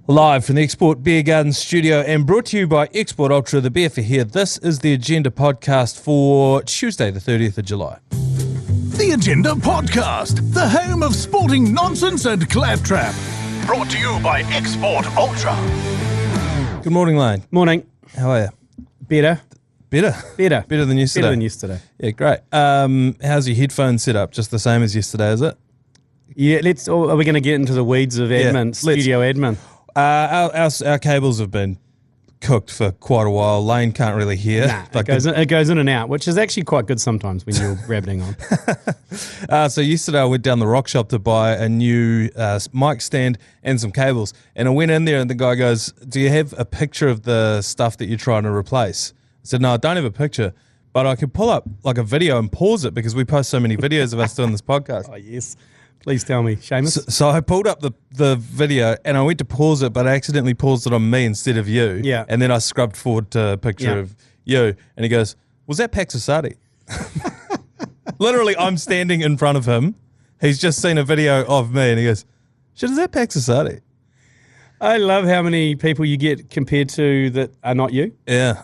Live from the Export Beer Garden studio and brought to you by Export Ultra, the beer for here. This is the Agenda podcast for Tuesday, the 30th of July. The Agenda podcast, the home of sporting nonsense and claptrap. Brought to you by Export Ultra. Good morning, Lane. Morning. How are you? Better. Better than yesterday. Better than yesterday. Yeah, great. How's your headphone set up? Just the same as yesterday, is it? Yeah, are we going to get into the weeds of admin, studio admin? Our cables have been cooked for quite a while. Lane can't really hear. Nah, it goes in and out, which is actually quite good sometimes when you're rabbiting on. So yesterday I went down the rock shop to buy a new mic stand and some cables. And I went in there and the guy goes, "Do you have a picture of the stuff that you're trying to replace?" I said, "No, I don't have a picture, but I could pull up like a video and pause it because we post so many videos of us doing this podcast." Oh, yes. Please tell me, Seamus. So I pulled up the video and I went to pause it, but I accidentally paused it on me instead of you. Yeah. And then I scrubbed forward to a picture of you. And he goes, "Was that Paxasati?" Literally, I'm standing in front of him. He's just seen a video of me and he goes, "Shit, is that Paxasati?" I love how many people you get compared to that are not you. Yeah.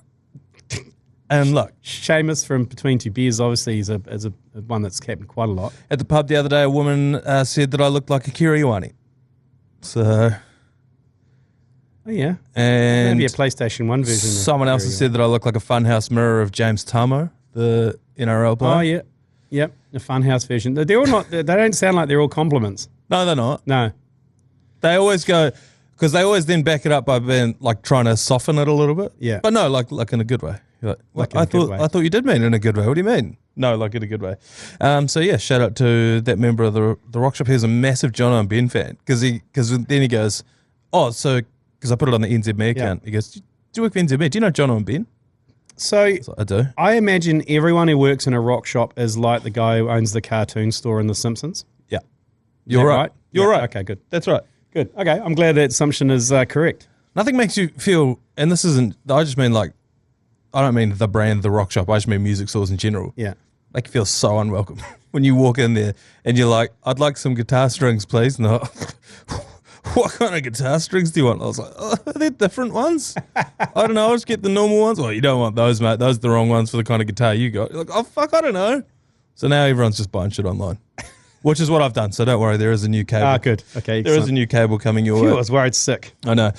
And look, Seamus from Between Two Beers obviously is a one that's happened quite a lot. at the pub the other day, a woman said that I looked like a Kiriwani. So, Oh, yeah. and Maybe a PlayStation 1 version. someone else has said that I look like a funhouse mirror of James Tamo, the NRL player. Oh, yeah. Yep, the Funhouse version. They're all not. They don't sound like they're all compliments. No, they're not. No. They always go, because they always then back it up by being like trying to soften it a little bit. Yeah. But no, like in a good way. You're Like in a good way. I thought you did mean in a good way. What do you mean? No, like in a good way. So yeah, shout out to that member of the Rock Shop. He's a massive John and Ben fan because then he goes, "Oh, so because I put it on the NZME account." He goes, "Do you work for NZME? Do you know John and Ben?" So I do. I imagine everyone who works in a rock shop is like the guy who owns the cartoon store in The Simpsons. Yeah, you're right. You're right. Okay, good. That's right. Good. Okay, I'm glad that assumption is correct. Nothing makes you feel, and this isn't. I just mean like, I don't mean the brand, the rock shop. I just mean music stores in general. Yeah. Make you feel so unwelcome when you walk in there and you're like, "I'd like some guitar strings, please." And they're like, "What kind of guitar strings do you want?" I was like, "Oh, are there different ones?" "I don't know, I'll just get the normal ones." "Well, you don't want those, mate. Those are the wrong ones for the kind of guitar you got." You're like, "Oh, fuck, I don't know." So now everyone's just buying shit online, which is what I've done. So don't worry, there is a new cable. Ah, good. Okay. There is a new cable coming your Phew, I way. was worried sick. I know.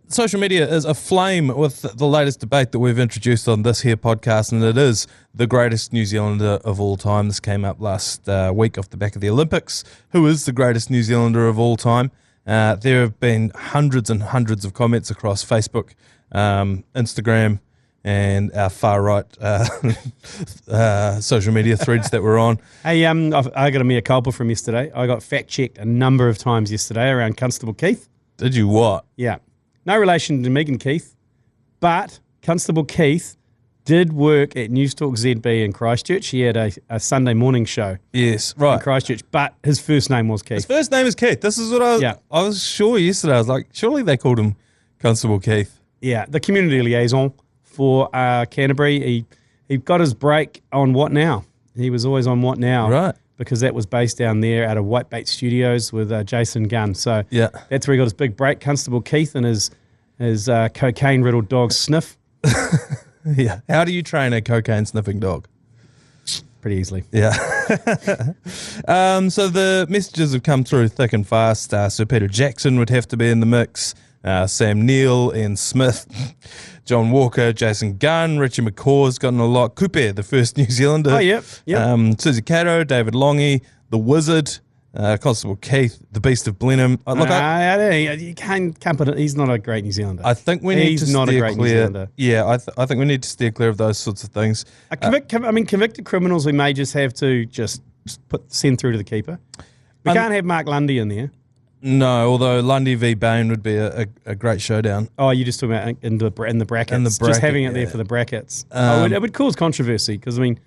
Social media is aflame with the latest debate that we've introduced on this here podcast, and it is the greatest New Zealander of all time. This came up last week off the back of the Olympics. Who is the greatest New Zealander of all time? There have been hundreds and hundreds of comments across Facebook, Instagram, and our far-right social media threads that we're on. Hey, I got a mea culpa from yesterday. I got fact-checked a number of times yesterday around Constable Keith. Did you what? Yeah. No relation to Megan Keith, but Constable Keith did work at Newstalk ZB in Christchurch. He had a Sunday morning show Yes, in right. Christchurch, but his first name was Keith. His first name is Keith. This is what I was sure yesterday. I was like, surely they called him Constable Keith. Yeah, the community liaison for Canterbury. He got his break on What Now. He was always on What Now. Right. Because that was based down there out of Whitebait Studios with Jason Gunn. So Yeah. that's where he got his big break. Constable Keith and his cocaine-riddled dog Sniff. Yeah. How do you train a cocaine sniffing dog? Pretty easily. Yeah. So the messages have come through thick and fast. Sir Peter Jackson would have to be in the mix. Sam Neill, Ian Smith, John Walker, Jason Gunn, Richie McCaw's gotten a lot. Kupe, the first New Zealander. Oh, yep. Susie Cato, David Longy, The Wizard, Constable Keith, the Beast of Blenheim. You can't put it. He's not a great New Zealander. I think we need to He's not a steer great New clear. Zealander. Yeah, I think we need to steer clear of those sorts of things. Convicted criminals we may just have to send through to the keeper. We can't have Mark Lundy in there. No, although Lundy v Bain would be a great showdown. Oh, you just talking about in the brackets. Just bracket, having it there for the brackets. It would cause controversy because, I mean,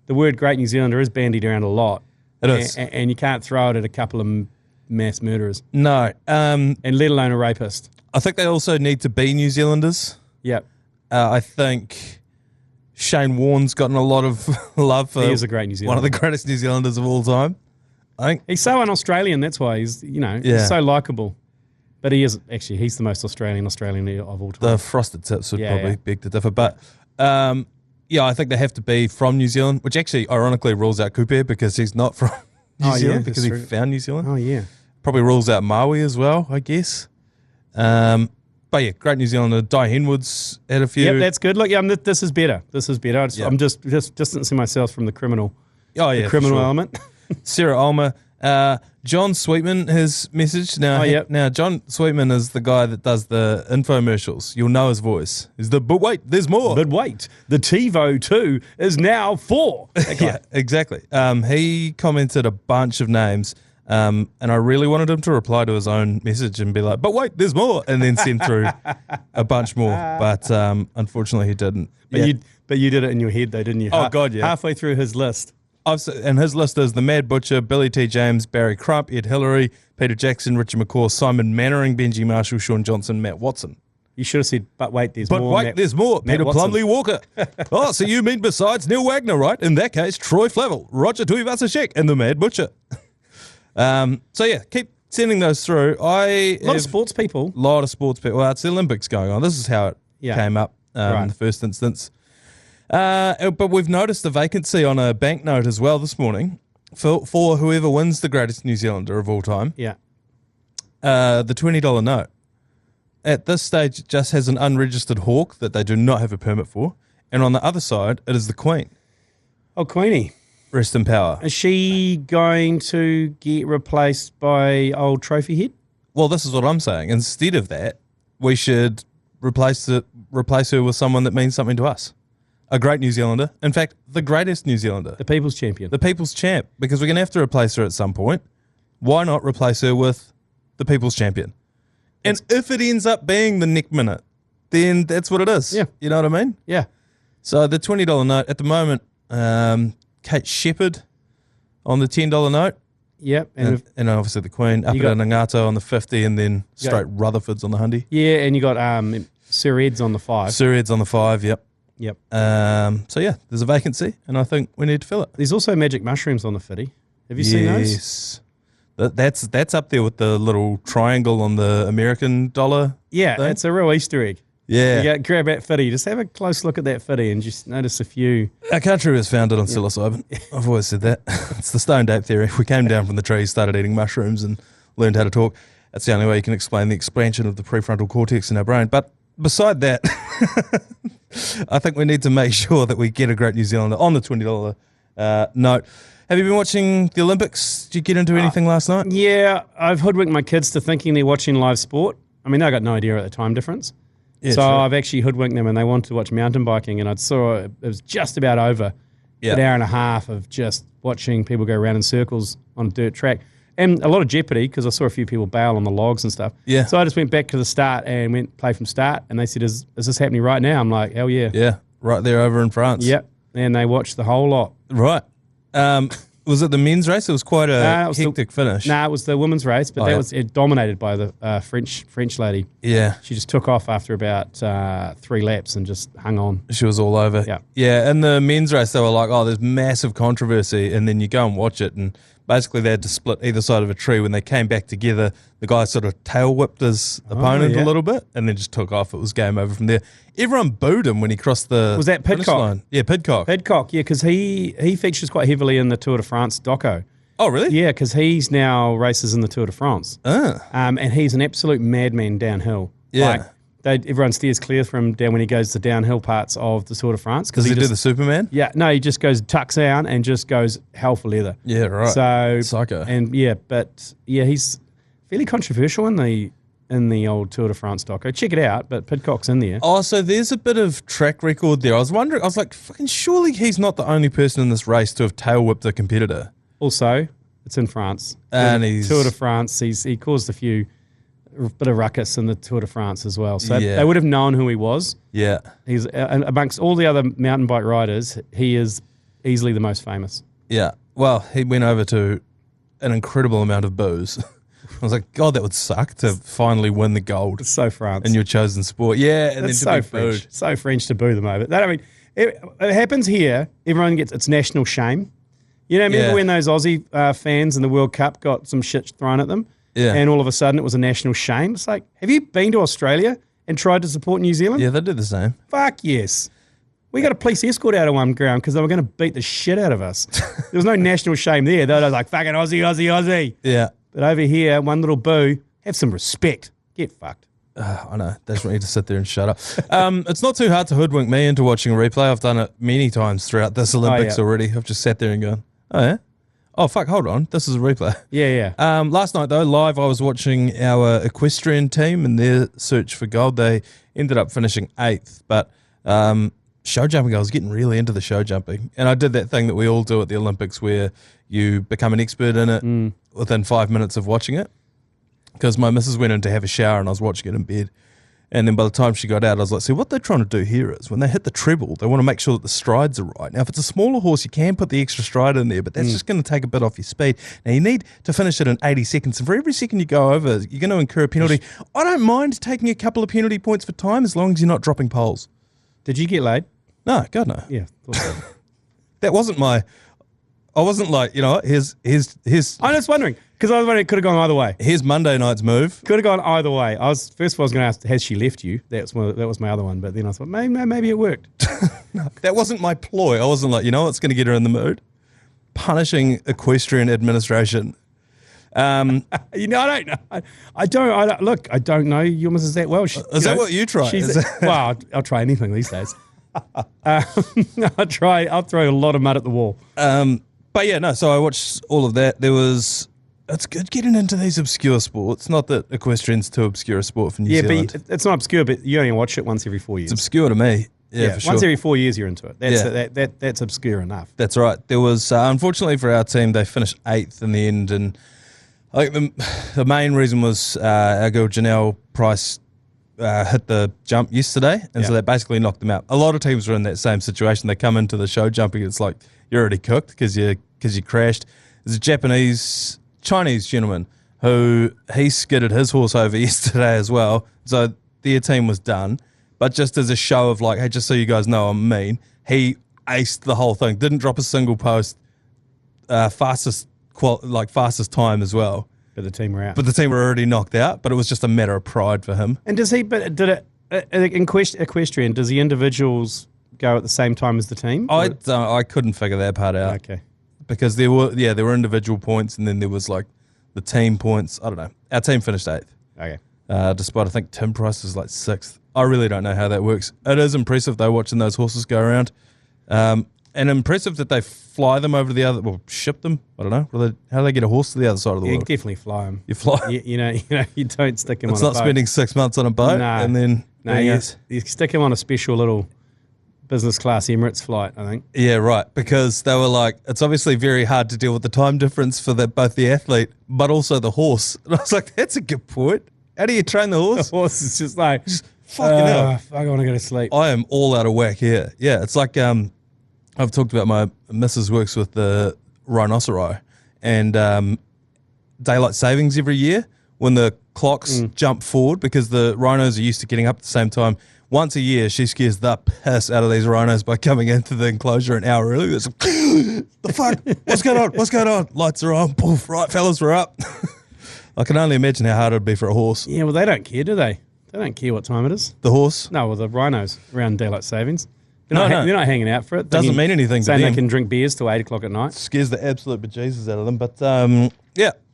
the word Great New Zealander is bandied around a lot. It is. And you can't throw it at a couple of mass murderers. No. And let alone a rapist. I think they also need to be New Zealanders. Yep. I think Shane Warne's gotten a lot of love for He is a great New Zealander. one of the greatest New Zealanders of all time. I think He's so un-Australian, that's why he's so likable. But he's the most Australian of all time. The frosted tips would Yeah, probably yeah. beg to differ. But, I think they have to be from New Zealand, which actually ironically rules out Kupe because he's not from New Zealand because he found New Zealand. Oh, yeah. Probably rules out Maui as well, I guess. But yeah, great New Zealander. Di Henwood's had a few. Yep, that's good. Look, this is better. I'm just distancing myself from the criminal element. Sarah Ulmer. John Sweetman, his message. Now, John Sweetman is the guy that does the infomercials. You'll know his voice. He's but wait, there's more. But wait, the TiVo 2 is now 4. Yeah, exactly. He commented a bunch of names. And I really wanted him to reply to his own message and be like, but wait, there's more, and then send through a bunch more. But unfortunately, he didn't. But you did it in your head, though, didn't you? Oh, God, yeah. Halfway through his list. And his list is the Mad Butcher, Billy T. James, Barry Crump, Ed Hillary, Peter Jackson, Richard McCaw, Simon Mannering, Benji Marshall, Sean Johnson, Matt Watson. You should have said, but wait, there's more. But wait, there's more. Peter Plumley Walker. Oh, so you mean besides Neil Wagner, right? In that case, Troy Flavel, Roger Tuivasa-Sheck, and the Mad Butcher. Keep sending those through. A lot of sports people. Well, it's the Olympics going on. This is how it came up in the first instance. But we've noticed a vacancy on a banknote as well this morning for whoever wins the greatest New Zealander of all time. Yeah. The $20 note. At this stage, it just has an unregistered hawk that they do not have a permit for. And on the other side, it is the Queen. Oh, Queenie. Rest in power. Is she going to get replaced by old Trophy Head? Well, this is what I'm saying. Instead of that, we should replace her with someone that means something to us. A great New Zealander. In fact, the greatest New Zealander. The People's Champion. The People's Champ. Because we're going to have to replace her at some point. Why not replace her with the People's Champion? And if it ends up being the Nick Minute, then that's what it is. Yeah. You know what I mean? Yeah. So the $20 note, at the moment, Kate Shepherd on the $10 note. Yep. And obviously the Queen. Up at Nangato on the 50 and then straight Rutherford's on the 100. Yeah, and you got Sir Ed's on the 5. Sir Ed's on the 5, yep. Yep. There's a vacancy and I think we need to fill it. There's also magic mushrooms on the 50. Have you seen those? Yes. That's up there with the little triangle on the American dollar. Yeah, thing. it's a real Easter egg. Yeah. You grab that footy. Just have a close look at that footy and just notice a few. Our country was founded on psilocybin. I've always said that. It's the stoned ape theory. We came down from the trees, started eating mushrooms and learned how to talk. That's the only way you can explain the expansion of the prefrontal cortex in our brain. But beside that, I think we need to make sure that we get a great New Zealander on the $20 note. Have you been watching the Olympics? Did you get into anything last night? Yeah, I've hoodwinked my kids to thinking they're watching live sport. I mean, they got no idea at the time difference. Yeah, so true. I've actually hoodwinked them and they wanted to watch mountain biking and I saw it was just about over. Yeah. An hour and a half of just watching people go around in circles on a dirt track. And a lot of jeopardy because I saw a few people bail on the logs and stuff. Yeah. So I just went back to the start and went play from start and they said, is this happening right now? I'm like, hell yeah. Yeah, right there over in France. Yep. And they watched the whole lot. Right. Was it the men's race? It was quite a hectic finish. It was the women's race, but was dominated by the French lady. Yeah. She just took off after about 3 laps and just hung on. She was all over. Yeah. Yeah, in the men's race, they were like, there's massive controversy, and then you go and watch it, and basically they had to split either side of a tree. When they came back together, the guy sort of tail whipped his opponent a little bit, and then just took off. It was game over from there. Everyone booed him when he crossed the Was that finish Pidcock? line. Yeah, Pidcock. Pidcock, yeah, because he features quite heavily in the Tour de France doco. Oh, really? Yeah, because he's now races in the Tour de France. And he's an absolute madman downhill. Yeah. Everyone steers clear from down when he goes to downhill parts of the Tour de France. Does he do the Superman? Yeah, no, he just tucks down and just goes hell for leather. Yeah, right. So Psycho. And he's fairly controversial in the old Tour de France doco. Check it out, but Pidcock's in there. Oh, so there's a bit of track record there. I was like, fucking surely he's not the only person in this race to have tail whipped a competitor. Also, it's in France. And in he's Tour de France. He caused a bit of ruckus in the Tour de France as well. So Yeah. they would have known who he was. Yeah. He's amongst all the other mountain bike riders, he is easily the most famous. Yeah. Well, he went over to an incredible amount of booze. I was like, God, that would suck to finally win the gold It's so France. in your chosen sport. Yeah, and It's then to so be French. booed. So French to boo them over. It happens here. Everyone gets it's national shame. You know, remember Yeah. when those Aussie fans in the World Cup got some shit thrown at them? Yeah. and all of a sudden it was a national shame. It's like, have you been to Australia and tried to support New Zealand? Yeah, they do the same. Fuck yes. We got a police escort out of one ground because they were going to beat the shit out of us. There was no national shame there. They were like, fucking Aussie, Aussie, Aussie. Yeah. But over here, one little boo, have some respect. Get fucked. I know. They just want you to sit there and shut up. It's not too hard to hoodwink me into watching a replay. I've done it many times throughout this Olympics already. I've just sat there and gone, oh, yeah? Oh, fuck, hold on. This is a replay. Yeah. Last night, though, live, I was watching our equestrian team in their search for gold. They ended up finishing 8th, but show jumping, I was getting really into the show jumping. And I did that thing that we all do at the Olympics where you become an expert in it within 5 minutes of watching it. Because my missus went in to have a shower and I was watching it in bed. And then by the time she got out, I was like, see, what they're trying to do here is when they hit the treble, they want to make sure that the strides are right. Now, if it's a smaller horse, you can put the extra stride in there, but that's just going to take a bit off your speed. Now, you need to finish it in 80 seconds. And for every second you go over, you're going to incur a penalty. I don't mind taking a couple of penalty points for time as long as you're not dropping poles. Did you get laid? No, God, no. Yeah. Thought so. That wasn't my... I wasn't like, you know what, here's I'm just wondering, because I was wondering it could have gone either way. here's Monday night's move. Could have gone either way. First of all, I was going to ask, has she left you? That was my other one. But then I thought, maybe it worked. That wasn't my ploy. I wasn't like, you know what's going to get her in the mood? Punishing equestrian administration. I don't know. I don't know your missus that well. Is that what you try? Well, I'll try anything these days. I'll throw a lot of mud at the wall. But yeah, no, so I watched all of that. It's good getting into these obscure sports. Not that equestrian's too obscure a sport for New Zealand. But it's not obscure, but you only watch it once every 4 years. It's obscure to me. Yeah, for sure. Once every 4 years you're into it. That's obscure enough. That's right. There was, unfortunately for our team, they finished 8th in the end. And I think the main reason was our girl Janelle Price hit the jump yesterday. And so that basically knocked them out. A lot of teams were in that same situation. They come into the show jumping. It's like, you're already cooked because you crashed. There's a Chinese gentleman who he skidded his horse over yesterday as well. So their team was done. But just as a show of like, hey, just so you guys know I'm mean, he aced the whole thing. Didn't drop a single post. Fastest time as well. But the team were out. But the team were already knocked out. But it was just a matter of pride for him. And in equestrian, does the individuals go at the same time as the team? I couldn't figure that part out. Okay. Because there were individual points and then there was like the team points. I don't know. Our team finished 8th. Okay. Despite I think Tim Price was like 6th. I really don't know how that works. It is impressive though watching those horses go around. And impressive that they fly them over to the other, well, ship them. I don't know. How do they get a horse to the other side of the world? world? You definitely fly them. You fly. You don't stick them on a boat. It's not spending 6 months on a boat and then... No, you stick them on a special little business class Emirates flight, I think. Yeah, right. Because they were like, it's obviously very hard to deal with the time difference for both the athlete, but also the horse. And I was like, that's a good point. How do you train the horse? The horse is just like, fucking hell. Fuck, I want to go to sleep. I am all out of whack here. Yeah, it's like I've talked about my missus works with the rhinoceri and daylight savings every year when the clocks jump forward because the rhinos are used to getting up at the same time. Once a year, she scares the piss out of these rhinos by coming into the enclosure an hour early. It's like, the fuck? What's going on? What's going on? Lights are on. Poof, right, fellas, we're up. I can only imagine how hard it would be for a horse. Yeah, well, they don't care, do they? They don't care what time it is. The horse? No, well, the rhinos around daylight savings. They're not hanging out for it. Doesn't mean anything to them. Saying they can drink beers till 8 o'clock at night. Scares the absolute bejesus out of them. But,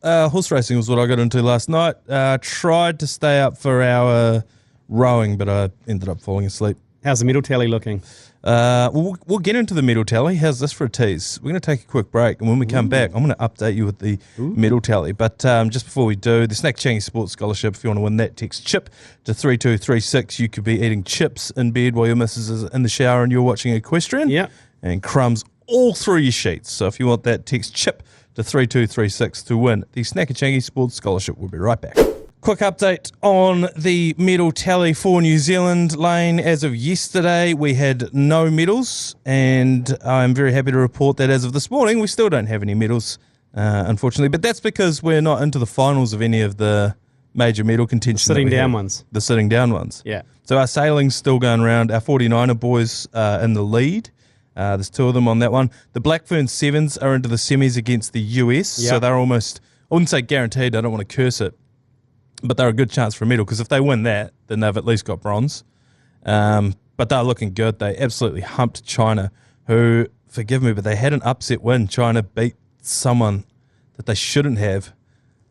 horse racing was what I got into last night. Tried to stay up for our rowing, but I ended up falling asleep. How's the medal tally looking? We'll get into the medal tally. How's this for a tease? We're going to take a quick break, and when we come back, I'm going to update you with the medal tally. But just before we do, the Snack Changi Sports Scholarship, if you want to win that, text CHIP to 3236. You could be eating chips in bed while your missus is in the shower and you're watching equestrian. Yeah. And crumbs all through your sheets. So if you want that, text CHIP to 3236 to win the Snack Changi Sports Scholarship. We'll be right back. Quick update on the medal tally for New Zealand, Lane. As of yesterday, we had no medals, and I'm very happy to report that as of this morning, we still don't have any medals, unfortunately. But that's because we're not into the finals of any of the major medal contention. The sitting down ones. Yeah. So our sailing's still going around. Our 49er boys in the lead. There's 2 of them on that one. The Blackfern Sevens are into the semis against the US, so they're almost wouldn't say guaranteed, I don't want to curse it, but they're a good chance for a medal, because if they win that, then they've at least got bronze. But they're looking good. They absolutely humped China, who, forgive me, but they had an upset win. China beat someone that they shouldn't have.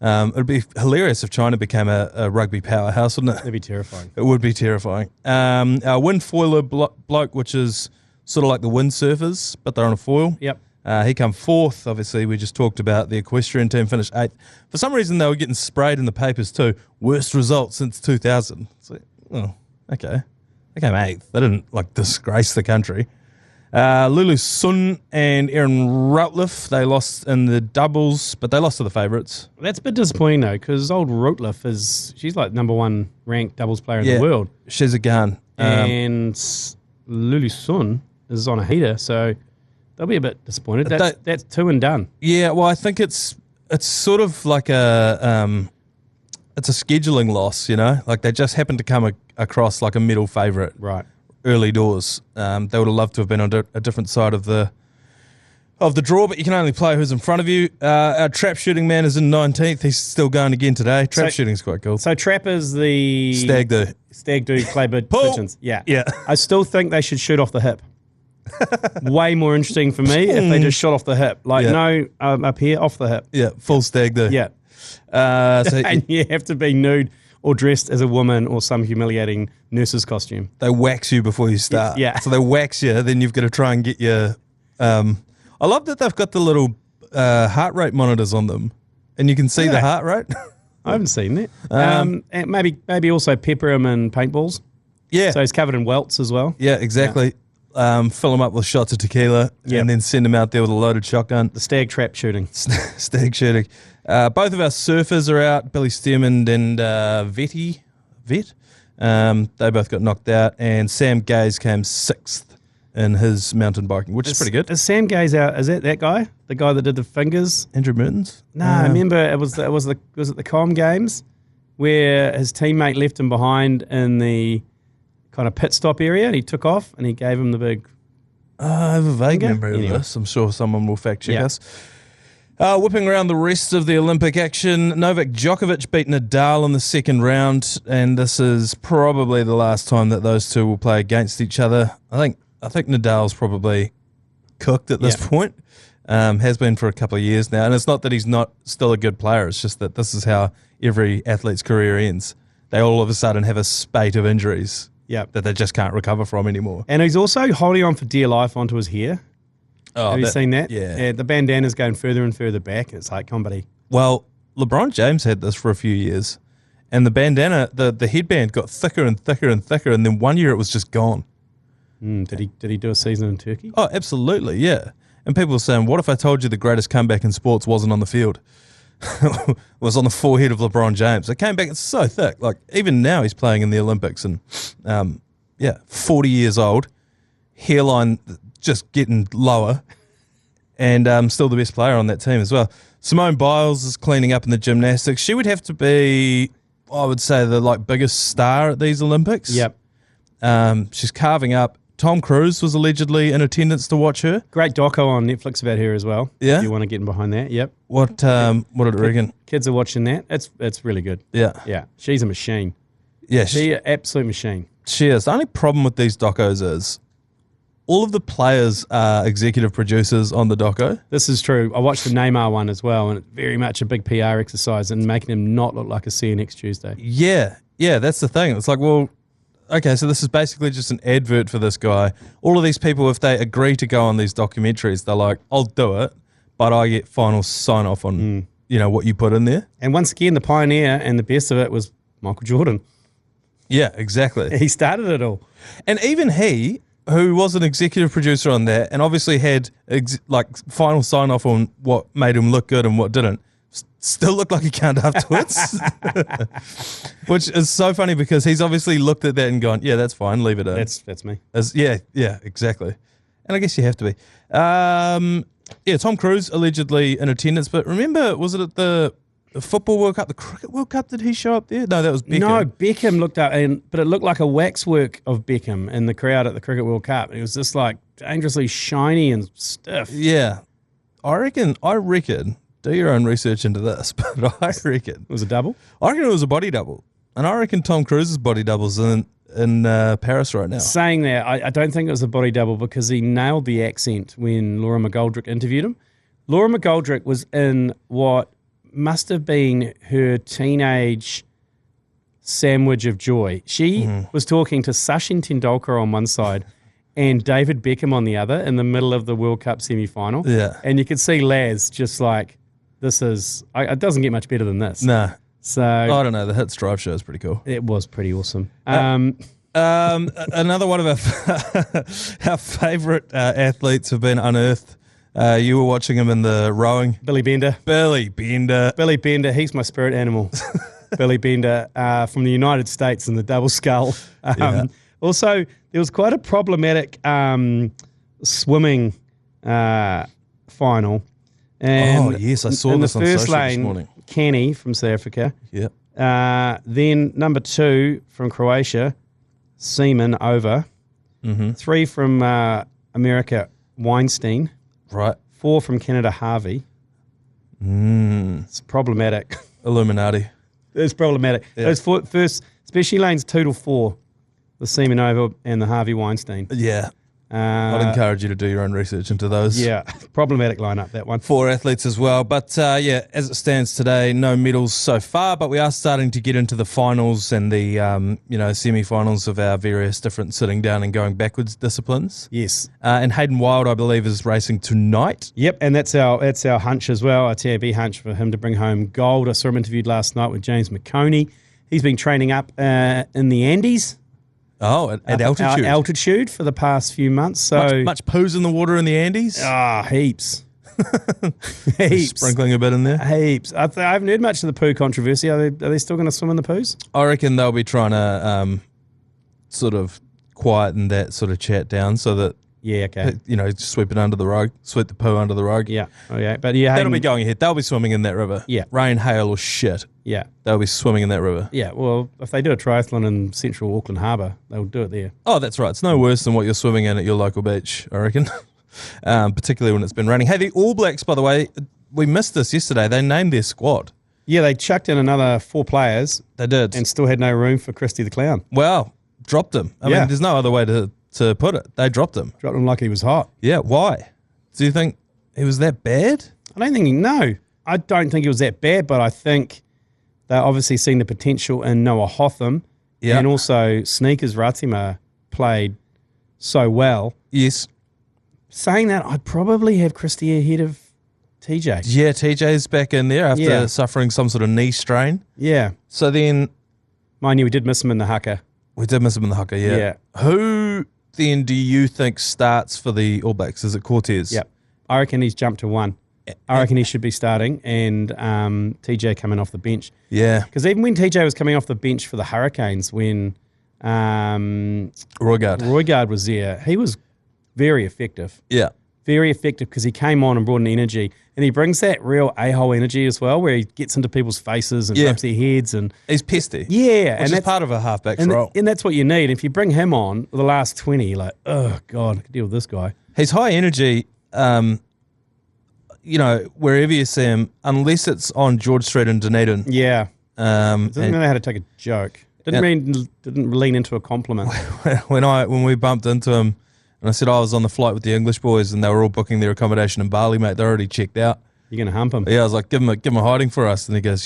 It would be hilarious if China became a rugby powerhouse, wouldn't it? It'd be terrifying. It would be terrifying. Our wind foiler bloke, which is sort of like the windsurfers, but they're on a foil. Yep. He come fourth. Obviously, we just talked about the equestrian team finished eighth. For some reason, they were getting sprayed in the papers too. Worst result since 2000. It's like, oh, okay. They came eighth. They didn't disgrace the country. Lulu Sun and Erin Routliff, they lost in the doubles, but they lost to the favourites. That's a bit disappointing though, because old Routliff she's like number one ranked doubles player in the world. She's a gun. And Lulu Sun is on a heater, so they'll be a bit disappointed. That's two and done. Yeah, well, I think it's sort of like it's a scheduling loss, Like they just happened to come across like a medal favourite. Right. Early doors. They would have loved to have been on a different side of the draw, but you can only play who's in front of you. Our trap shooting man is in 19th. He's still going again today. Trap shooting's quite cool. So trap is the stag do claybird pigeons. Yeah. I still think they should shoot off the hip. Way more interesting for me if they just shot off the hip. Up here, off the hip. Yeah, full stag do. Yeah. And you have to be nude or dressed as a woman or some humiliating nurse's costume. They wax you before you start. Yeah. So they wax you, then you've got to try and get your... I love that they've got the little heart rate monitors on them, and you can see the heart rate. I haven't seen that. And maybe also pepper him in paintballs. Yeah. So he's covered in welts as well. Yeah, exactly. Yeah. Fill them up with shots of tequila and then send them out there with a loaded shotgun. The stag trap shooting. Stag shooting. Both of our surfers are out, Billy Stearman and Vet. They both got knocked out, and Sam Gaze came sixth in his mountain biking, which is pretty good. Is Sam Gaze out? Is that guy? The guy that did the fingers? Andrew Mertens? No, I remember was it the Com Games where his teammate left him behind in the kind of pit stop area, and he took off and he gave him the big... I have a vague memory of this. I'm sure someone will fact check us. Whipping around the rest of the Olympic action, Novak Djokovic beat Nadal in the second round, and this is probably the last time that those two will play against each other. I think Nadal's probably cooked at this point. Has been for a couple of years now, and it's not that he's not still a good player. It's just that this is how every athlete's career ends. They all of a sudden have a spate of injuries that they just can't recover from anymore. And he's also holding on for dear life onto his hair. Oh, have you seen that? Yeah. The bandana's going further and further back. It's like, come buddy. Well, LeBron James had this for a few years, and the bandana, the headband got thicker and thicker and thicker, and then one year it was just gone. Did he do a season in Turkey? Oh, absolutely, yeah. And people were saying, what if I told you the greatest comeback in sports wasn't on the field? Was on the forehead of LeBron James. It came back, it's so thick. Like, even now he's playing in the Olympics, and 40 years old, hairline just getting lower, and still the best player on that team as well. Simone Biles is cleaning up in the gymnastics. She would have to be, I would say, the biggest star at these Olympics. Yep. She's carving up. Tom Cruise was allegedly in attendance to watch her. Great doco on Netflix about her as well. Yeah. If you want to get in behind that. Yep. What did it reckon? Kids are watching that. It's really good. Yeah. Yeah. She's a machine. Yeah. She's an absolute machine. She is. The only problem with these docos is all of the players are executive producers on the doco. This is true. I watched the Neymar one as well, and it's very much a big PR exercise and making him not look like a see you next Tuesday. Yeah. Yeah, that's the thing. It's like, well, okay, so this is basically just an advert for this guy. All of these people, if they agree to go on these documentaries, they're like, I'll do it, but I get final sign-off on, what you put in there. And once again, the pioneer and the best of it was Michael Jordan. Yeah, exactly. He started it all. And even he, who was an executive producer on that and obviously had final sign-off on what made him look good and what didn't, still looked like he can't afterwards. Which is so funny because he's obviously looked at that and gone, yeah, that's fine, leave it in. That's me. Yeah, exactly. And I guess you have to be. Tom Cruise allegedly in attendance, but remember, was it at the Football World Cup, the Cricket World Cup, did he show up there? No, that was Beckham. No, Beckham looked up, but it looked like a waxwork of Beckham in the crowd at the Cricket World Cup. It was just dangerously shiny and stiff. Yeah. I reckon, Do your own research into this, but I reckon It was a double? I reckon it was a body double, and I reckon Tom Cruise's body double's in Paris right now. Saying that, I don't think it was a body double because he nailed the accent when Laura McGoldrick interviewed him. Laura McGoldrick was in what must have been her teenage sandwich of joy. She was talking to Sachin Tendulkar on one side and David Beckham on the other in the middle of the World Cup semi-final. Yeah. And you could see Laz just like, it doesn't get much better than this. Nah. So I don't know. The Hits Drive show is pretty cool. it was pretty awesome. Another one of our favourite athletes have been unearthed. You were watching him in the rowing. Billy Bender. Billy Bender. He's my spirit animal. Billy Bender from the United States in the double scull. Also, there was quite a problematic swimming final. And yes, I saw in this the on first social this lane, morning. Kenny from South Africa. Yep. Then number 2 from Croatia, Seaman over. 3 from America, Weinstein. Right. 4 from Canada, Harvey. It's problematic. Illuminati. It's problematic. Yeah. Those first, especially lanes 2 to 4, the Seaman over and the Harvey Weinstein. Yeah. I'd encourage you to do your own research into those. Yeah, problematic lineup, that one. 4 athletes as well. But as it stands today, no medals so far, but we are starting to get into the finals and the semi-finals of our various different sitting down and going backwards disciplines. Yes. And Hayden Wild, I believe, is racing tonight. Yep, and that's our hunch as well, our TAB hunch for him to bring home gold. I saw him interviewed last night with James McConey. He's been training up in the Andes. Oh, at altitude. Altitude for the past few months. So much poos in the water in the Andes? Heaps. Heaps. Sprinkling a bit in there? Heaps. I haven't heard much of the poo controversy. Are they still going to swim in the poos? I reckon they'll be trying to sort of quieten that sort of chat down so that, Yeah, okay. sweep it under the rug, sweep the poo under the rug. Yeah, okay. But yeah, That'll be going ahead. They'll be swimming in that river. Yeah. Rain, hail, or shit. Yeah. They'll be swimming in that river. Yeah, well, if they do a triathlon in central Auckland Harbour, they'll do it there. Oh, that's right. It's no worse than what you're swimming in at your local beach, I reckon. Particularly when it's been raining. Hey, the All Blacks, by the way, we missed this yesterday. They named their squad. Yeah, they chucked in another 4 players. They did. And still had no room for Christy the Clown. Well, dropped him. I mean, there's no other way to put it. They dropped him. Dropped him like he was hot. Yeah, why? Do you think he was that bad? I don't think he was that bad, but I think they're obviously seeing the potential in Noah Hotham. Yeah. And also Sneakers Ratima played so well. Yes. Saying that, I'd probably have Christy ahead of TJ. Yeah, TJ's back in there after suffering some sort of knee strain. Yeah. So then... Mind you, we did miss him in the haka. We did miss him in the haka, yeah. Yeah. Who then do you think starts for the All Blacks? Is it Cortez? Yep. I reckon he's jumped to 1. I reckon he should be starting and TJ coming off the bench. Yeah. Because even when TJ was coming off the bench for the Hurricanes, when Roygard was there, he was very effective. Yeah. Very effective because he came on and brought an energy. And he brings that real a-hole energy as well, where he gets into people's faces and rubs their heads. And he's pesty. Yeah. Which is part of a halfback's role. And that's what you need. If you bring him on the last 20, you're like, oh, God, I can deal with this guy. He's high energy, wherever you see him, unless it's on George Street in Dunedin. Yeah. Doesn't know how to take a joke. Didn't lean into a compliment. When we bumped into him, and I said I was on the flight with the English boys and they were all booking their accommodation in Bali, mate. They're already checked out. You're going to hump him? Yeah, I was like, give him a hiding for us. And he goes,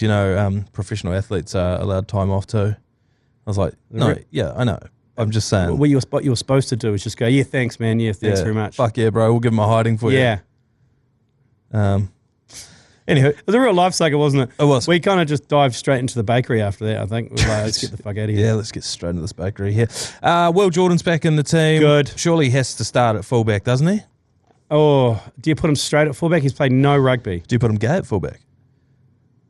professional athletes are allowed time off too. I was like, no, yeah, I know. I'm just saying. What you were supposed to do is just go, yeah, thanks, man. Yeah, thanks very much. Fuck yeah, bro. We'll give him a hiding for you. Yeah. Anywho. It was a real lifesaver, wasn't it? It was. We kind of just dived straight into the bakery after that, I think. We were like, let's get the fuck out of here. Yeah, let's get straight into this bakery here. Will Jordan's back in the team. Good. Surely he has to start at fullback, doesn't he? Oh, do you put him straight at fullback? He's played no rugby. Do you put him gay at fullback?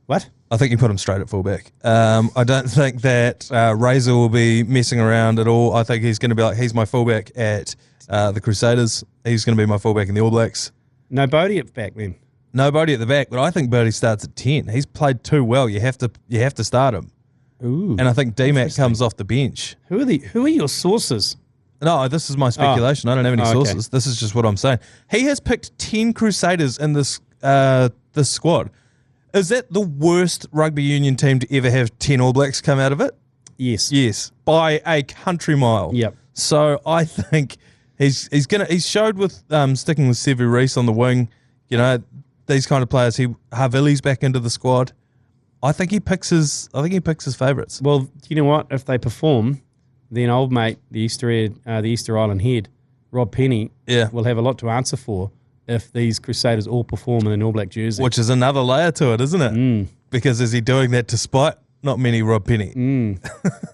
What? I think you put him straight at fullback. I don't think that Razor will be messing around at all. I think he's going to be like, he's my fullback at the Crusaders. He's going to be my fullback in the All Blacks. No Bodie at back then. Nobody at the back, but I think Birdie starts at 10. He's played too well. You have to start him. Ooh. And I think D-Mac comes off the bench. Who are your sources? No, this is my speculation. I don't have any sources. This is just what I'm saying. He has picked 10 Crusaders in this squad. Is that the worst rugby union team to ever have 10 All Blacks come out of it? Yes. Yes, by a country mile. Yep. So I think he's showed with sticking with Sevu Reece on the wing. You know, these kind of players. Havili's back into the squad. I think he picks his favourites. Well, you know what? If they perform, then old mate, the Easter Island head, Rob Penny, will have a lot to answer for if these Crusaders all perform in an All Black jersey. Which is another layer to it, isn't it? Because is he doing that despite not many Rob Penny?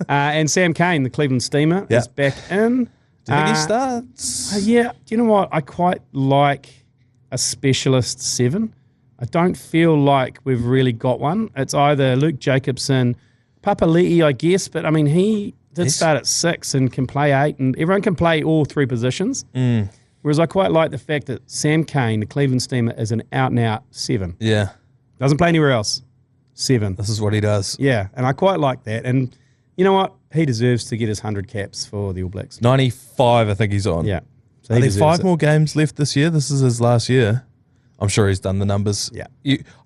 And Sam Cane, the Cleveland Steamer, is back in. Do you think he starts? Yeah. Do you know what? I quite like a specialist 7. I don't feel like we've really got one. It's either Luke Jacobson, Papali'i, I guess, but I mean, he did start at 6 and can play 8, and everyone can play all 3 positions. Whereas I quite like the fact that Sam Cane, the Cleveland Steamer, is an out-and-out 7. Yeah. Doesn't play anywhere else. 7. This is what he does. Yeah, and I quite like that. And you know what? He deserves to get his 100 caps for the All Blacks. 95, I think he's on. Yeah. So Are there 5 more games left this year? This is his last year. I'm sure he's done the numbers. Yeah.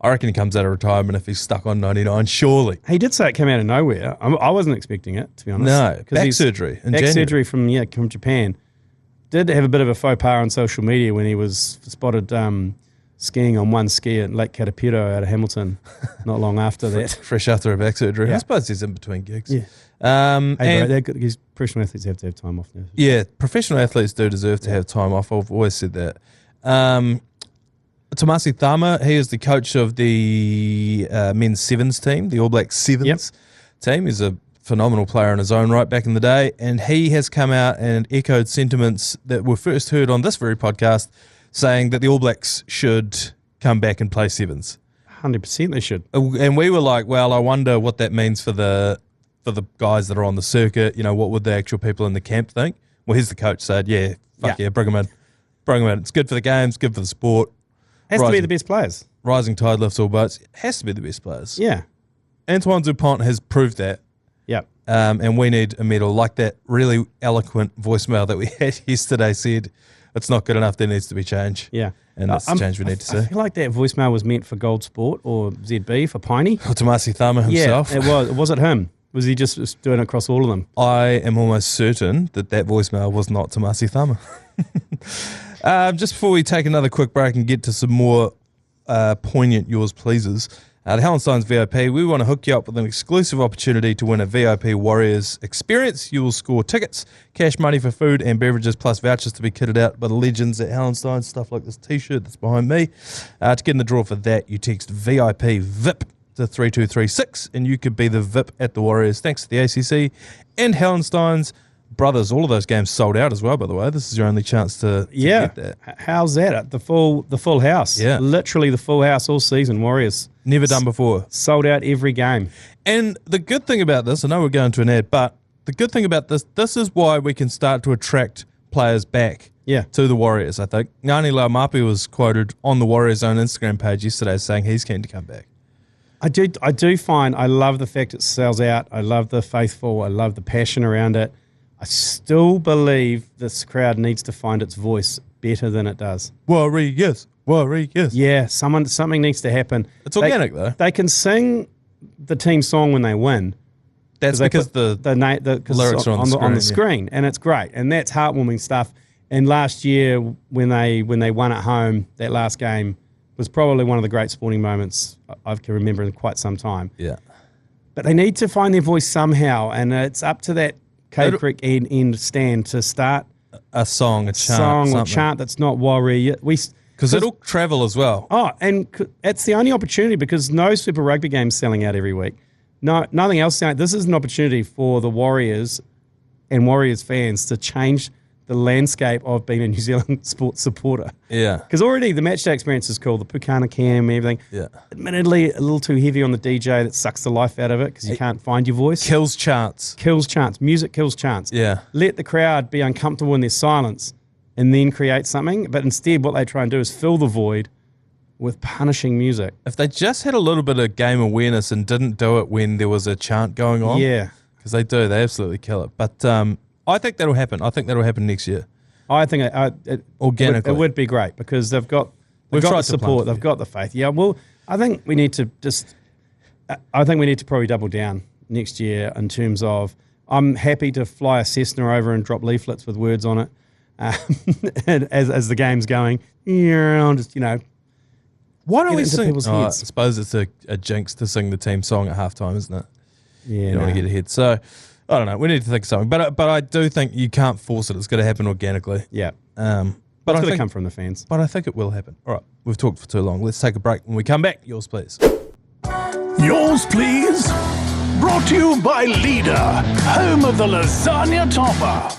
I reckon he comes out of retirement if he's stuck on 99, surely. He did say it came out of nowhere. I wasn't expecting it, to be honest. No, back surgery in January. Surgery from Japan. Did have a bit of a faux pas on social media when he was spotted skiing on one ski at Lake Karapiro out of Hamilton not long after that. Fresh after a back surgery. Yeah. I suppose he's in between gigs. Yeah. These professional athletes have to have time off now. Yeah, professional athletes do deserve to have time off. I've always said that. Tomasi Thama, he is the coach of the men's sevens team, the All Blacks sevens team. He's a phenomenal player in his own right back in the day, and he has come out and echoed sentiments that were first heard on this very podcast, saying that the All Blacks should come back and play sevens. 100% they should. And we were like, well, I wonder what that means for the guys that are on the circuit. You know, what would the actual people in the camp think? Well, here's the coach said, bring them in. Bring them in. It's good for the games, good for the sport. Has to be the best players. Rising tide lifts all boats. Has to be the best players. Yeah. Antoine Dupont has proved that. Yep. And we need a medal. Like that really eloquent voicemail that we had yesterday said, it's not good enough, there needs to be change. Yeah. And that's the change we need to see. I feel like that voicemail was meant for Gold Sport or ZB for Piney. Or Tomasi Thama himself. Yeah, it was. Was it him? Was he just doing it across all of them? I am almost certain that voicemail was not Tomasi Thama. Just before we take another quick break and get to some more poignant yours pleases, the Hallensteins VIP, we want to hook you up with an exclusive opportunity to win a VIP Warriors experience. You will score tickets, cash money for food and beverages, plus vouchers to be kitted out by the legends at Hallensteins, stuff like this T-shirt that's behind me. To get in the draw for that, you text VIP to 3236 and you could be the VIP at the Warriors. Thanks to the ACC and Hallensteins. Brothers, all of those games sold out as well, by the way. This is your only chance to get that. How's that? The full house. Yeah. Literally the full house all season, Warriors. Never done before. Sold out every game. And the good thing about this, I know we're going to an ad, but the good thing about this is why we can start to attract players back to the Warriors, I think. Ngani Laumapi was quoted on the Warriors' own Instagram page yesterday saying he's keen to come back. I do find, I love the fact it sells out. I love the faithful. I love the passion around it. I still believe this crowd needs to find its voice better than it does. Warriors. Yeah, something needs to happen. It's organic, though. They can sing the team song when they win. That's because the lyrics are on the screen, and it's great, and that's heartwarming stuff. And last year, when they won at home, that last game was probably one of the great sporting moments I can remember in quite some time. Yeah, but they need to find their voice somehow, and it's up to that Cave Creek end stand to start a chant that's not Warrior. Because it'll travel as well. Oh, and it's the only opportunity because no Super Rugby game's selling out every week. No, nothing else selling out. This is an opportunity for the Warriors and Warriors fans to change the landscape of being a New Zealand sports supporter. Yeah. Because already the matchday experience is cool, the Pukana cam and everything. Yeah. Admittedly, a little too heavy on the DJ that sucks the life out of it because you can't find your voice. Kills chants. Music kills chants. Yeah. Let the crowd be uncomfortable in their silence and then create something. But instead, what they try and do is fill the void with punishing music. If they just had a little bit of game awareness and didn't do it when there was a chant going on. Yeah. Because they do. They absolutely kill it. But I think that'll happen. I think that'll happen next year. I think organically. It would be great because they've got the support. They've got the faith. Yeah, well, I think we need to probably double down next year in terms of, I'm happy to fly a Cessna over and drop leaflets with words on it as the game's going. I'll just, Why don't we into sing? people's I heads. suppose it's a jinx to sing the team song at halftime, isn't it? Yeah, You don't want to get ahead. So, I don't know. We need to think of something. But I do think you can't force it. It's going to happen organically. Yeah. But It's I got to think, come from the fans. but I think it will happen. All right. We've talked for too long. Let's take a break. When we come back, yours, please. Yours, please. Brought to you by Leader, home of the lasagna topper.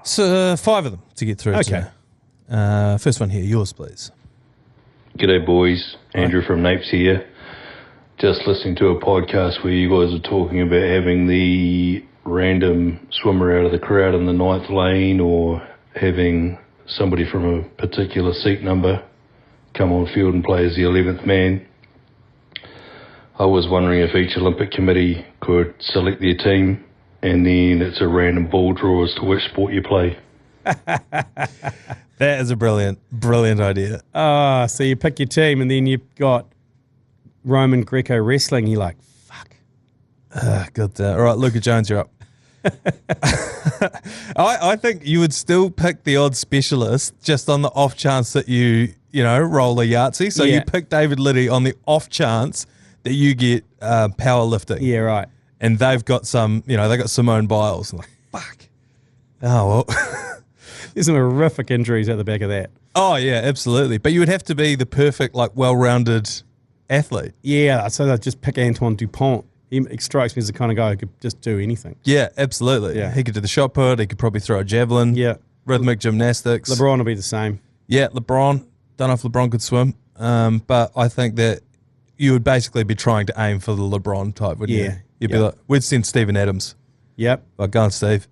So, 5 of them to get through Okay. today. First one here. Yours, please. G'day boys, Andrew from Napes here. Just listening to a podcast where you guys are talking about having the random swimmer out of the crowd in the 9th lane, or having somebody from a particular seat number come on field and play as the 11th man. I was wondering if each Olympic committee could select their team and then it's a random ball draw as to which sport you play. That is a brilliant idea. So you pick your team and then you've got Roman Greco wrestling. You're like, fuck. Good. All right, Luca Jones, you're up. I think you would still pick the odd specialist just on the off chance that you roll a Yahtzee. So you Yeah. pick David Liddy on the off chance that you get powerlifting. Yeah, right. And they've got they got Simone Biles. I'm like, fuck. Oh, well. There's some horrific injuries at the back of that. Oh, yeah, absolutely. But you would have to be the perfect, well-rounded athlete. Yeah, so they'll just pick Antoine Dupont. He strikes me as the kind of guy who could just do anything. Yeah, absolutely. Yeah. He could do the shot put. He could probably throw a javelin. Yeah. Rhythmic gymnastics. LeBron will be the same. Yeah, LeBron. Don't know if LeBron could swim. But I think that you would basically be trying to aim for the LeBron type, wouldn't you? Yeah. You'd be like, we'd send Steven Adams. Yep. Like, go on, Steve.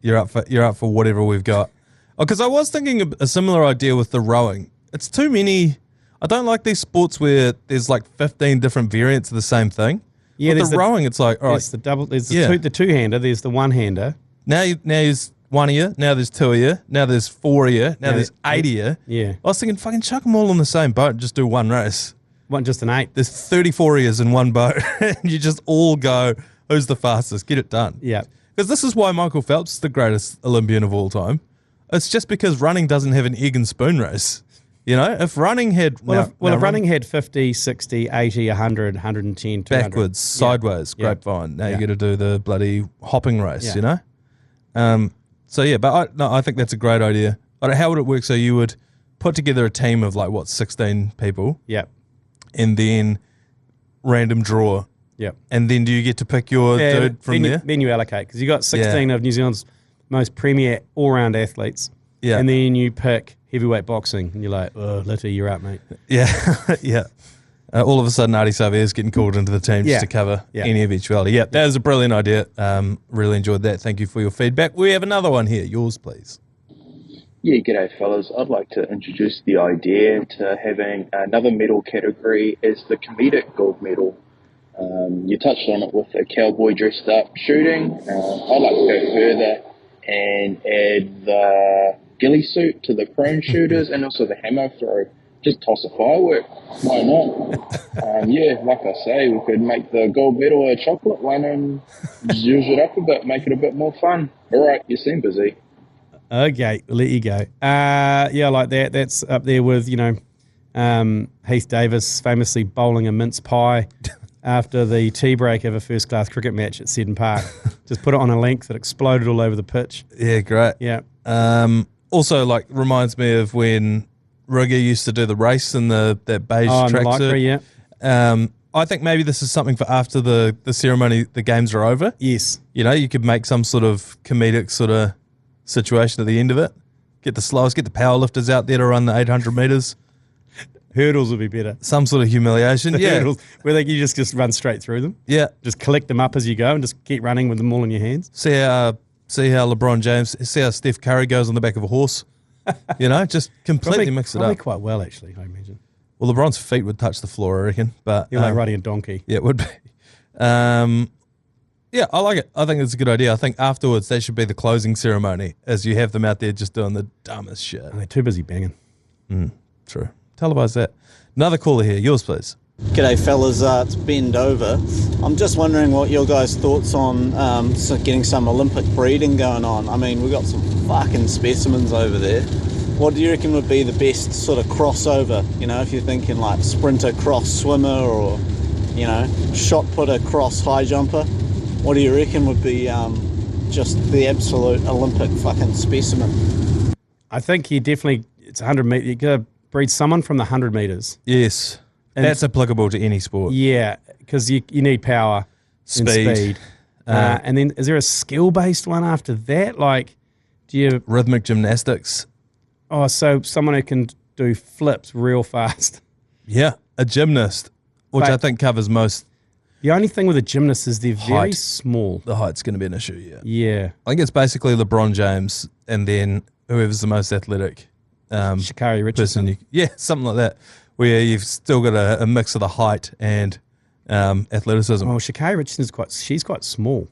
You're up for whatever we've got. Oh, because I was thinking of a similar idea with the rowing. It's too many. I don't like these sports where there's like 15 different variants of the same thing. Yeah, With there's the rowing, it's like, all right, There's the double. There's the, Yeah. the two-hander. There's the one-hander. now there's 1 of you, now there's 2 of you, now there's 4 of you, now Yeah, there's 8 of you. Yeah. I was thinking, fucking chuck them all on the same boat and just do one race. One, just an 8. There's 34 of yous in one boat. And you just all go, who's the fastest? Get it done. Yeah. Because this is why Michael Phelps is the greatest Olympian of all time. It's just because running doesn't have an egg and spoon race. If running had... If running had 50, 60, 80, 100, 110, 200. backwards, sideways, Yeah. grapevine. Now Yeah. you got to do the bloody hopping race, Yeah. So yeah, but I think that's a great idea. I don't know, how would it work? So you would put together a team of 16 people Yep. and then random draw. Yep. And then do you get to pick your dude from then there? Then you allocate because you got 16 of New Zealand's most premier all-round athletes. Yeah. And then you pick heavyweight boxing, and you're like, "Oh, Litty, you're out, mate." Yeah, yeah. All of a sudden, Adi Savier's getting called into the team Yeah. just to cover Yeah. any eventuality. Yeah, that was a brilliant idea. Really enjoyed that. Thank you for your feedback. We have another one here. Yours, please. Yeah, g'day fellas. I'd like to introduce the idea to having another medal category as the comedic gold medal. You touched on it with the cowboy dressed up shooting. I'd like to go further and add the ghillie suit to the prone shooters and also the hammer throw. Just toss a firework. Why not? Yeah, like I say, we could make the gold medal a chocolate one and zhuzh it up a bit, make it a bit more fun. All right, you seem busy. Okay, we'll let you go. Yeah, like that. That's up there with, Heath Davis famously bowling a mince pie after the tea break of a first-class cricket match at Seddon Park. Just put it on a length that exploded all over the pitch. Yeah, great. Yeah. Also, reminds me of when Rugby used to do the race in that beige and the lycra, tracksuit. yeah. I think maybe this is something for after the ceremony, the games are over. Yes. You could make some sort of comedic sort of situation at the end of it. Get the slowest, get the powerlifters out there to run the 800 metres. Hurdles would be better. Some sort of humiliation. Yeah. Hurdles, where you just run straight through them. Yeah. Just collect them up as you go and just keep running with them all in your hands. See how LeBron James, see how Steph Curry goes on the back of a horse. Just completely mix it probably up. quite well, actually, I imagine. Well, LeBron's feet would touch the floor, I reckon. But You're like riding a donkey. yeah, it would be. Yeah, I like it. I think it's a good idea. I think afterwards that should be the closing ceremony, as you have them out there just doing the dumbest shit. And they're too busy banging. True. Televise that. Another caller here. Yours, please. G'day fellas, it's Ben Dover. I'm just wondering what your guys' thoughts on getting some Olympic breeding going on. I mean, we've got some fucking specimens over there. What do you reckon would be the best sort of crossover? You know, if you're thinking like sprinter cross swimmer or, you know, shot putter cross high jumper. What do you reckon would be just the absolute Olympic fucking specimen? I think it's 100 metres. You got to breed someone from the 100 metres. Yes. And that's applicable to any sport. Yeah, because you need power, and speed. And then is there a skill-based one after that? Like, do you... Rhythmic gymnastics. Oh, so someone who can do flips real fast. Yeah, a gymnast, which I think covers most. The only thing with a gymnast is they're very Height. small. The height's going to be an issue, yeah. Yeah. I think it's basically LeBron James and then whoever's the most athletic Sha'Carri Richardson. person. Yeah, something like that, where you've still got a mix of the height and athleticism. Oh, Sha'Carri Richardson's she's quite small.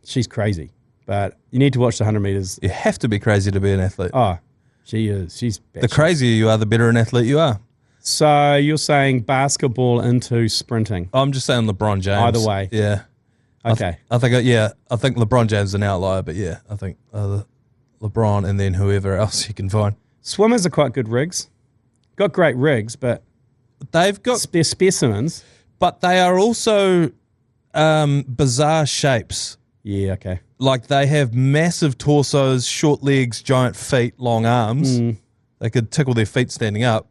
She's crazy. But you need to watch the 100 metres. You have to be crazy to be an athlete. Oh, she is. She's the crazier you are, the better an athlete you are. So you're saying basketball into sprinting? I'm just saying LeBron James. Either way. Yeah. Okay. I think LeBron James is an outlier, but yeah, I think LeBron and then whoever else you can find. Swimmers are quite good rigs. Got great rigs, but they've got they're specimens. But they are also bizarre shapes. Yeah, okay. Like they have massive torsos, short legs, giant feet, long arms. They could tickle their feet standing up.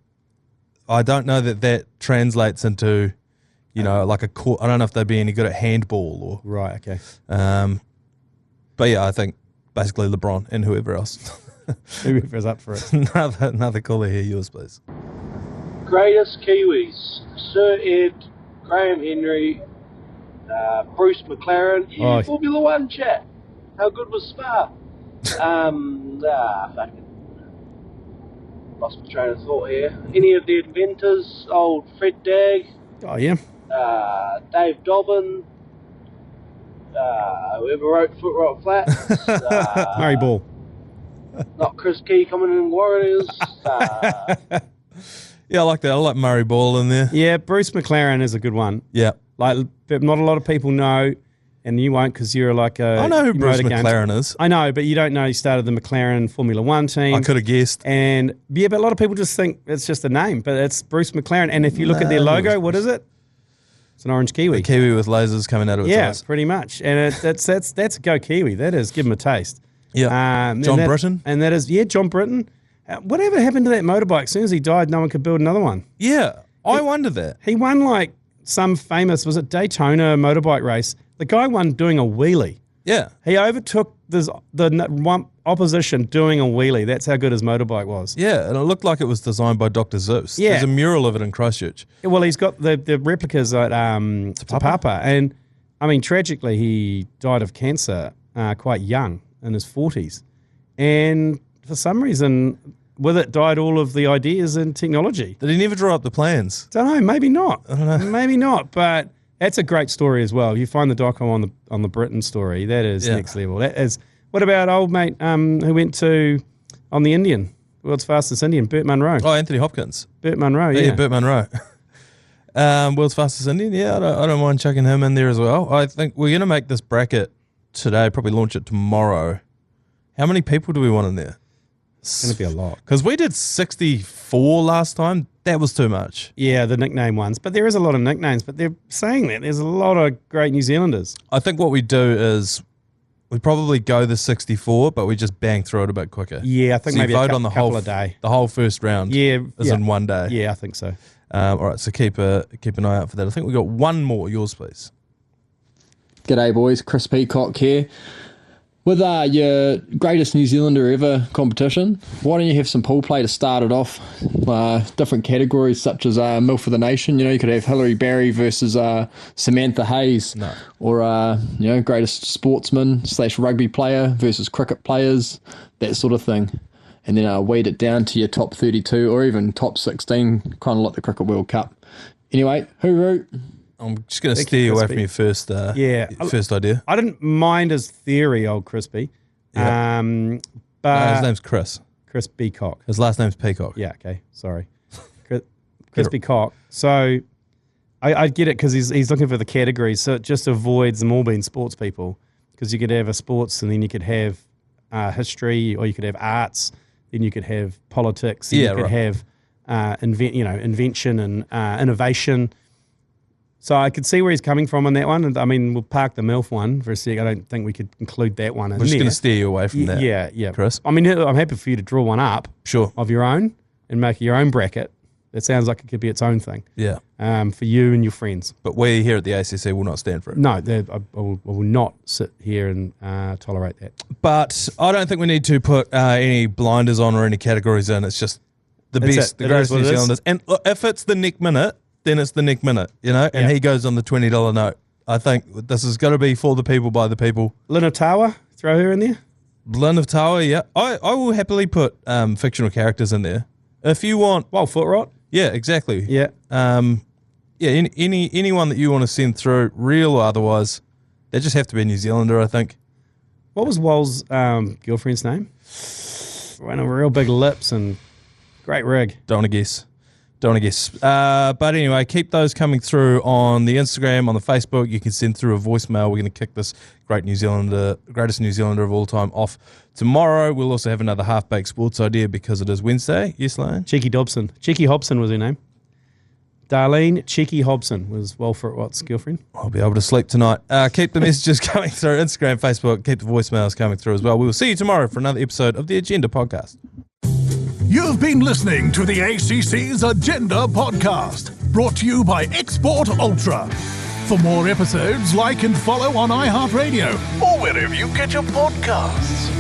I don't know that translates into, like a court. I don't know if they'd be any good at handball or. Right, okay. But yeah, I think basically LeBron and whoever else. Whoever's up for it. Another caller here, yours please. Greatest Kiwis: Sir Ed, Graham Henry, Bruce McLaren. Yeah, Formula One chat. How good was Spa? Fucking lost my train of thought here. Any of the inventors? Old Fred Dagg. Oh yeah. Dave Dobbin. Whoever wrote Foot Rock Flats. Murray Ball. Not Chris Key coming in Warriors. Yeah, I like that. I like Murray Ball in there. Yeah, Bruce McLaren is a good one. Yeah. Like, but not a lot of people know, and you won't because you're like a... I know who Bruce McLaren is. I know, but you don't know he started the McLaren Formula One team. I could have guessed. And, yeah, but a lot of people just think it's just a name, but it's Bruce McLaren. And if you look at their logo, what is it? It's an orange kiwi. A kiwi with lasers coming out of its eyes. Yeah, pretty much. And that's a go kiwi. That is. Give him a taste. Yeah. John Britton. And that is, John Britton. Whatever happened to that motorbike? As soon as he died, no one could build another one. Yeah, I wonder that. He won like some famous, was it Daytona motorbike race? The guy won doing a wheelie. Yeah. He overtook the one opposition doing a wheelie. That's how good his motorbike was. Yeah, and it looked like it was designed by Dr. Zeus. Yeah. There's a mural of it in Christchurch. Well, he's got the replicas at Te Papa. And, I mean, tragically, he died of cancer quite young, in his 40s. And for some reason, with it died all of the ideas and technology. Did he never draw up the plans? Don't know, maybe not. I don't know. Maybe not, but that's a great story as well. You find the doco on the Britain story. That is next level. That is. What about old mate who went on the Indian, world's fastest Indian, Burt Munro? Oh, Anthony Hopkins. Burt Munro, yeah. Yeah, Burt Munro. World's fastest Indian. Yeah, I don't mind chucking him in there as well. I think we're going to make this bracket today, probably launch it tomorrow. How many people do we want in there? It's going to be a lot. Because we did 64 last time. That was too much. Yeah, the nickname ones. But there is a lot of nicknames. But they're saying that there's a lot of great New Zealanders. I think what we do is we probably go the 64, but we just bang through it a bit quicker. Yeah, I think so maybe you a vote on the couple whole a day. The whole first round is in one day. Yeah, I think so. All right, so keep an eye out for that. I think we've got one more. Yours, please. G'day, boys. Chris Peacock here. With your greatest New Zealander ever competition, why don't you have some pool play to start it off? Different categories such as MILF of the Nation. You could have Hilary Barry versus Samantha Hayes. No. Or, greatest sportsman / rugby player versus cricket players, that sort of thing. And then weighed it down to your top 32 or even top 16, kind of like the Cricket World Cup. Anyway, hooroo. I'm just going to steer you away from your first idea. I didn't mind his theory, old Crispy. Yeah. But his name's Chris. Chris Peacock. His last name's Peacock. Yeah, okay. Sorry. Crispy Cock. So I get it because he's looking for the categories, so it just avoids them all being sports people, because you could have a sports and then you could have history, or you could have arts, then you could have politics, and you could have invention and innovation. So I could see where he's coming from on that one. And I mean, we'll park the MILF one for a sec. I don't think we could include that one in We're just there. going to steer you away from that. Yeah, Chris. I mean, I'm happy for you to draw one up, Sure, of your own and make your own bracket. That sounds like it could be its own thing. Yeah. For you and your friends. But we here at the ACC will not stand for it. No, I will not sit here and tolerate that. But I don't think we need to put any blinders on or any categories in. It's just the best, the greatest New Zealanders. And if it's the Nick Minute, then it's the Nick Minute, and he goes on the $20 note. I think this has got to be for the people, by the people. Lynn Tawa, throw her in there. Lynn Tawa, yeah. I will happily put fictional characters in there. If you want... Well, foot rot. Yeah, exactly. Yeah. Anyone that you want to send through, real or otherwise, they just have to be a New Zealander, I think. What was Wal's girlfriend's name? One of real big lips and great rig. Don't want to guess. But anyway, keep those coming through on the Instagram, on the Facebook. You can send through a voicemail. We're going to kick this greatest New Zealander of all time off tomorrow. We'll also have another half-baked sports idea because it is Wednesday. Yes, Lane? Cheeky Dobson. Cheeky Hobson was her name. Darlene Cheeky Hobson was Walford Watt's girlfriend. I'll be able to sleep tonight. Keep the messages coming through. Instagram, Facebook. Keep the voicemails coming through as well. We will see you tomorrow for another episode of the Agenda Podcast. You've been listening to the ACC's Agenda Podcast, brought to you by Export Ultra. For more episodes, like and follow on iHeartradio or wherever you get your podcasts.